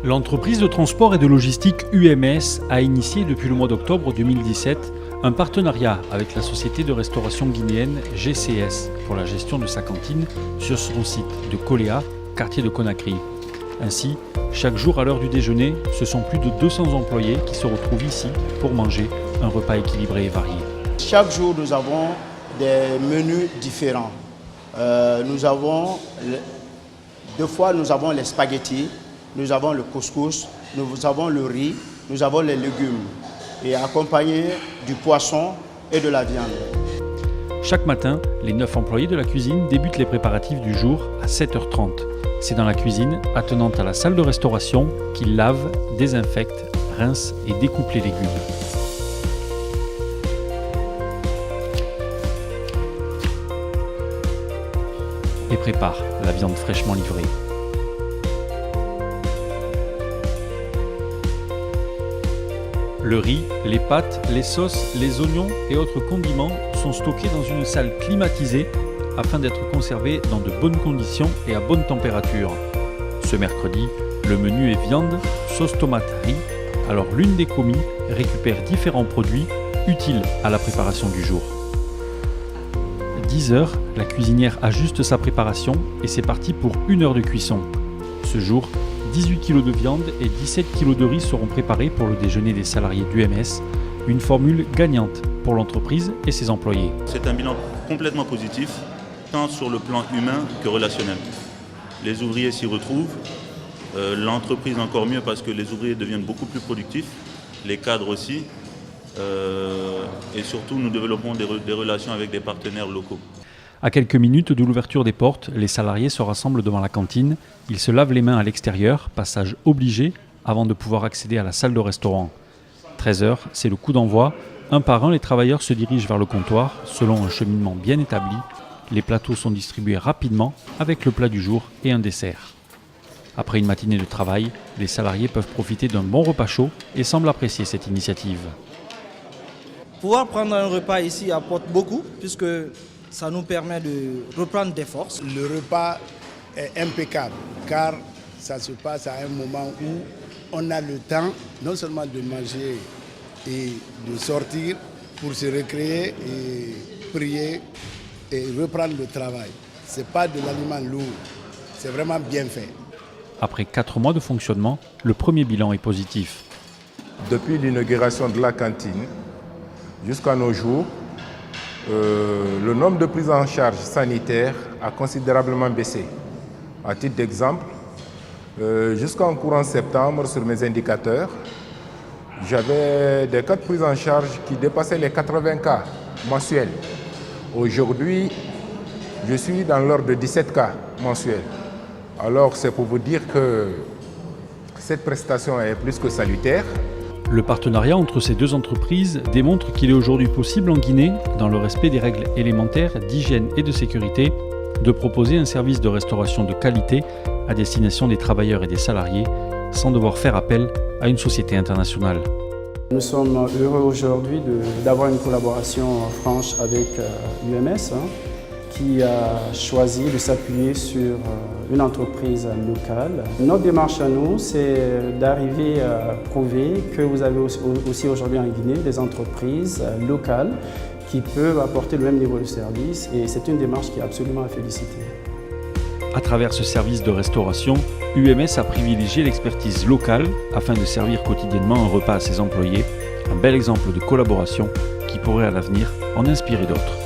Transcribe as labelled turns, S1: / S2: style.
S1: L'entreprise de transport et de logistique UMS a initié depuis le mois d'octobre 2017 un partenariat avec la société de restauration guinéenne GCS pour la gestion de sa cantine sur son site de Koléa, quartier de Conakry. Ainsi, chaque jour à l'heure du déjeuner, ce sont plus de 200 employés qui se retrouvent ici pour manger un repas équilibré et varié.
S2: Chaque jour, nous avons des menus différents. Deux fois, nous avons les spaghettis, nous avons le couscous, nous avons le riz, nous avons les légumes et accompagné du poisson et de la viande.
S1: Chaque matin, les 9 employés de la cuisine débutent les préparatifs du jour à 7h30. C'est dans la cuisine, attenante à la salle de restauration, qu'ils lavent, désinfectent, rincent et découpent les légumes. Et préparent la viande fraîchement livrée. Le riz, les pâtes, les sauces, les oignons et autres condiments sont stockés dans une salle climatisée afin d'être conservés dans de bonnes conditions et à bonne température. Ce mercredi, le menu est viande, sauce tomate, riz. Alors l'une des commis récupère différents produits utiles à la préparation du jour. 10 heures, la cuisinière ajuste sa préparation et c'est parti pour 1 heure de cuisson. Ce jour, 18 kg de viande et 17 kg de riz seront préparés pour le déjeuner des salariés d'UMS, une formule gagnante pour l'entreprise et ses employés.
S3: C'est un bilan complètement positif, tant sur le plan humain que relationnel. Les ouvriers s'y retrouvent, l'entreprise encore mieux parce que les ouvriers deviennent beaucoup plus productifs, les cadres aussi, et surtout nous développons des relations avec des partenaires locaux.
S1: À quelques minutes de l'ouverture des portes, les salariés se rassemblent devant la cantine. Ils se lavent les mains à l'extérieur, passage obligé, avant de pouvoir accéder à la salle de restaurant. 13h, c'est le coup d'envoi. Un par un, les travailleurs se dirigent vers le comptoir, selon un cheminement bien établi. Les plateaux sont distribués rapidement, avec le plat du jour et un dessert. Après une matinée de travail, les salariés peuvent profiter d'un bon repas chaud et semblent apprécier cette initiative.
S4: Pouvoir prendre un repas ici apporte beaucoup, puisque ça nous permet de reprendre des forces.
S5: Le repas est impeccable car ça se passe à un moment où on a le temps non seulement de manger et de sortir pour se recréer et prier et reprendre le travail. Ce n'est pas de l'aliment lourd, c'est vraiment bien fait.
S1: Après 4 mois de fonctionnement, le premier bilan est positif.
S6: Depuis l'inauguration de la cantine jusqu'à nos jours, le nombre de prises en charge sanitaires a considérablement baissé. À titre d'exemple, jusqu'en courant septembre, sur mes indicateurs, j'avais des cas de prise en charge qui dépassaient les 80 cas mensuels. Aujourd'hui, je suis dans l'ordre de 17 cas mensuels. Alors c'est pour vous dire que cette prestation est plus que salutaire.
S1: Le partenariat entre ces deux entreprises démontre qu'il est aujourd'hui possible en Guinée, dans le respect des règles élémentaires d'hygiène et de sécurité, de proposer un service de restauration de qualité à destination des travailleurs et des salariés, sans devoir faire appel à une société internationale.
S7: Nous sommes heureux aujourd'hui d'avoir une collaboration franche avec UMS, qui a choisi de s'appuyer sur une entreprise locale. Notre démarche à nous, c'est d'arriver à prouver que vous avez aussi aujourd'hui en Guinée des entreprises locales qui peuvent apporter le même niveau de service et c'est une démarche qui est absolument à féliciter.
S1: À travers ce service de restauration, UMS a privilégié l'expertise locale afin de servir quotidiennement un repas à ses employés, un bel exemple de collaboration qui pourrait à l'avenir en inspirer d'autres.